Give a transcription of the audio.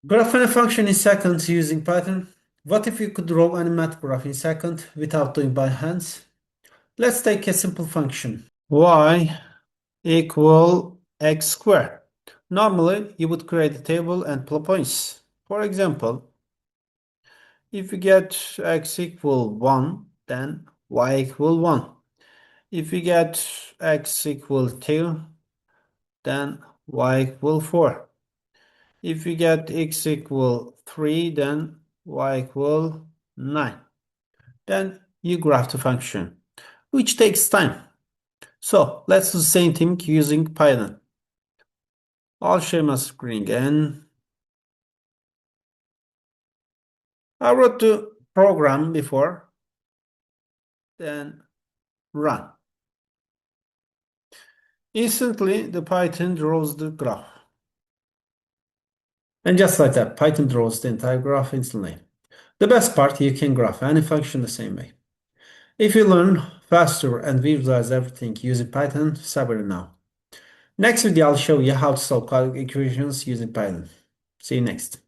Graph any function in seconds using Python. What if you could draw any math graph in second without doing by hands? Let's take a simple function. Y equal x squared. Normally, you would create a table and plot points. For example, if you get x equal 1, then y equal 1. If you get x equal 2, then y equal 4. If you get x equal 3, then y equal 9. Then you graph the function, which takes time. So let's do the same thing using Python. I'll share my screen again. I wrote the program before, then run. Instantly, the Python draws the graph. And just like that, Python draws the entire graph instantly. The best part, you can graph any function the same way. If you learn faster and visualize everything using Python, start it now. Next video, I'll show you how to solve quadratic equations using Python. See you next.